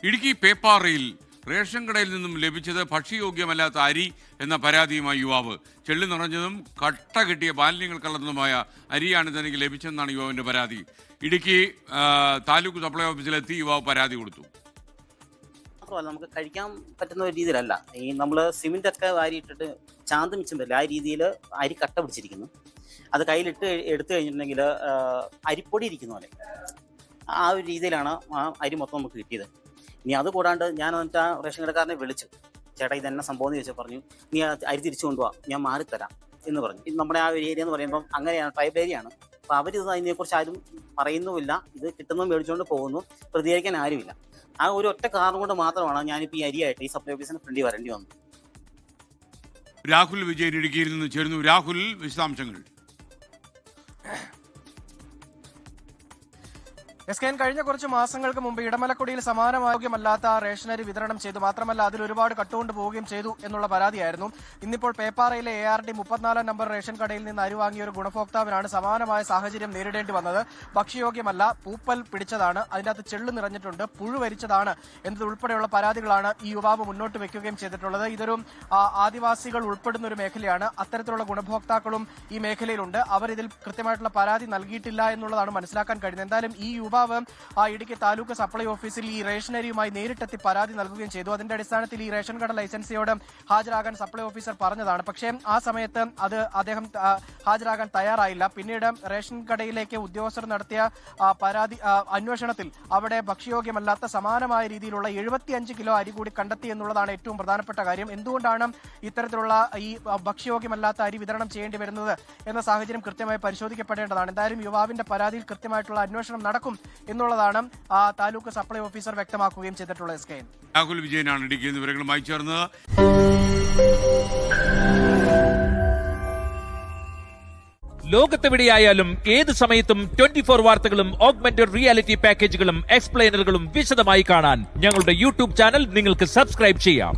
Idukki പേപ്പാറയിൽ ration കടയിൽ നിന്നും ലഭിച്ചത് ഭക്ഷ്യയോഗ്യമല്ലാത്ത അരി എന്ന പരാതിയുമായി യുവാവ്. ചെള്ളി നിറഞ്ഞതും കട്ട കിട്ടിയ മാലിന്യങ്ങൾ കലർന്നതുമായ അരിയാണ് തനിക്ക് ലഭിച്ചതെന്നാണ് യുവാവിന്റെ പരാതി. ഇടുക്കി താലൂക്ക് സപ്ലൈ ഓഫീസിലെത്തി യുവാവ് പരാതി കൊടുത്തു. നമുക്ക് കഴിക്കാൻ പറ്റുന്ന ഒരു രീതിയിലല്ല. ഈ നമ്മൾ സിമെന്റ് ഒക്കെ വാരിയിട്ടിട്ട് ചാന്ത് മിച്ചം വരില്ല, ആ രീതിയിൽ അരി കട്ട പിടിച്ചിരിക്കുന്നു. അത് കയ്യിലിട്ട് എടുത്തു കഴിഞ്ഞിട്ടുണ്ടെങ്കിൽ അരിപ്പൊടി ഇരിക്കുന്ന പോലെ ആ ഒരു രീതിയിലാണ് ആ അരി മൊത്തം നമുക്ക് കിട്ടിയത്. ഇനി അത് കൂടാണ്ട് ഞാൻ എന്നിട്ട് ആ റേഷൻ കടക്കാരനെ വിളിച്ചു, ചേട്ടാ ഇതെന്നെ സംഭവം എന്ന് ചോദിച്ചാൽ പറഞ്ഞു, നീ അരി തിരിച്ചു കൊണ്ടുപോവാ, ഞാൻ മാറിത്തരാം എന്ന് പറഞ്ഞു. ഇത് നമ്മുടെ ആ ഒരു ഏരിയ എന്ന് പറയുമ്പോൾ അങ്ങനെയാണ്, ട്രൈബൽ ഏരിയ ആണ്. അപ്പോൾ അവരിത് അതിനെക്കുറിച്ച് ആരും പറയുന്നുമില്ല, ഇത് കിട്ടുന്നതും മേടിച്ചുകൊണ്ട് പോകുന്നു, പ്രതികരിക്കാൻ ആരുമില്ല. ആ ഒരു ഒറ്റ കാരണം കൊണ്ട് മാത്രമാണ് ഞാനിപ്പോൾ ഈ അരിയായിട്ട് ഈ സപ്ലൈ ഓഫീസിന് ഫ്രണ്ടിൽ വരേണ്ടി വന്നത്. രാഹുൽ വിജയൻ ഇടുക്കിയിൽ നിന്ന് ചേരുന്നു. രാഹുൽ, വിശദാംശങ്ങൾ. എസ്കെൻ, കഴിഞ്ഞ കുറച്ച് മാസങ്ങൾക്ക് മുമ്പ് ഇടമലക്കുടിയിൽ സമാനമായോഗ്യമല്ലാത്ത റേഷനരി വിതരണം ചെയ്തു. മാത്രമല്ല അതിൽ ഒരുപാട് കട്ടുകൊണ്ട് പോവുകയും ചെയ്തു എന്നുള്ള പരാതിയായിരുന്നു. ഇന്നിപ്പോൾ പേപ്പാറയിലെ ARD 34 നമ്പർ റേഷൻ കടയിൽ നിന്ന് അരി വാങ്ങിയ ഒരു ഗുണഭോക്താവിനാണ് സമാനമായ സാഹചര്യം നേരിടേണ്ടി വന്നത്. ഭക്ഷ്യയോഗ്യമല്ല, പൂപ്പൽ പിടിച്ചതാണ്, അതിൻ്റെ അകത്ത് ചെള്ളു നിറഞ്ഞിട്ടുണ്ട്, പുഴുവരിച്ചതാണ് എന്നതുൾപ്പെടെയുള്ള പരാതികളാണ് ഈ യുവാവ് മുന്നോട്ട് വെക്കുകയും ചെയ്തിട്ടുള്ളത്. ഇതൊരു ആദിവാസികൾ ഉൾപ്പെടുന്ന ഒരു മേഖലയാണ്. അത്തരത്തിലുള്ള ഗുണഭോക്താക്കളും ഈ മേഖലയിലുണ്ട്. അവരിതിൽ കൃത്യമായിട്ടുള്ള പരാതി നൽകിയിട്ടില്ല എന്നുള്ളതാണ് മനസ്സിലാക്കാൻ കഴിയുന്നത്. എന്തായാലും ഈ യുവാവ് ഇടുക്കി താലൂക്ക് സപ്ലൈ ഓഫീസിൽ ഈ റേഷനരിയുമായി നേരിട്ടെത്തി പരാതി നൽകുകയും ചെയ്തു. അതിന്റെ അടിസ്ഥാനത്തിൽ ഈ റേഷൻ കട ലൈസൻസിയോട് ഹാജരാകാൻ സപ്ലൈ ഓഫീസർ പറഞ്ഞതാണ്. പക്ഷേ ആ സമയത്ത് അദ്ദേഹം ഹാജരാകാൻ തയ്യാറായില്ല. പിന്നീട് റേഷൻ കടയിലേക്ക് ഉദ്യോഗസ്ഥർ നടത്തിയ അന്വേഷണത്തിൽ അവിടെ ഭക്ഷ്യയോഗ്യമല്ലാത്ത സമാനമായ രീതിയിലുള്ള 75 കിലോ അരി കൂടി കണ്ടെത്തി എന്നുള്ളതാണ് ഏറ്റവും പ്രധാനപ്പെട്ട കാര്യം. എന്തുകൊണ്ടാണ് ഇത്തരത്തിലുള്ള ഈ ഭക്ഷ്യയോഗ്യമല്ലാത്ത അരി വിതരണം ചെയ്യേണ്ടി വരുന്നത് എന്ന സാഹചര്യം കൃത്യമായി പരിശോധിക്കപ്പെടേണ്ടതാണ്. എന്തായാലും യുവാവിന്റെ പരാതിയിൽ കൃത്യമായിട്ടുള്ള അന്വേഷണം നടക്കും എന്നുള്ളതാണ് താലൂക്ക് സപ്ലൈ ഓഫീസർ വ്യക്തമാക്കുകയും ചെയ്തിട്ടുള്ള എസ്കെൻ. രാഹുൽ വിജയനാണ് ഇടുക്കിയിൽ നിന്ന് വിവരങ്ങളുമായി ചേർന്നത്. ലോകത്തെവിടെയായാലും ഏത് സമയത്തും 24 വാർത്തകളും ഓഗ്മെന്റഡ് റിയാലിറ്റി പാക്കേജുകളും എക്സ്പ്ലെയിനറുകളും വിശദമായി കാണാൻ ഞങ്ങളുടെ യൂട്യൂബ് ചാനൽ നിങ്ങൾക്ക് സബ്സ്ക്രൈബ് ചെയ്യാം.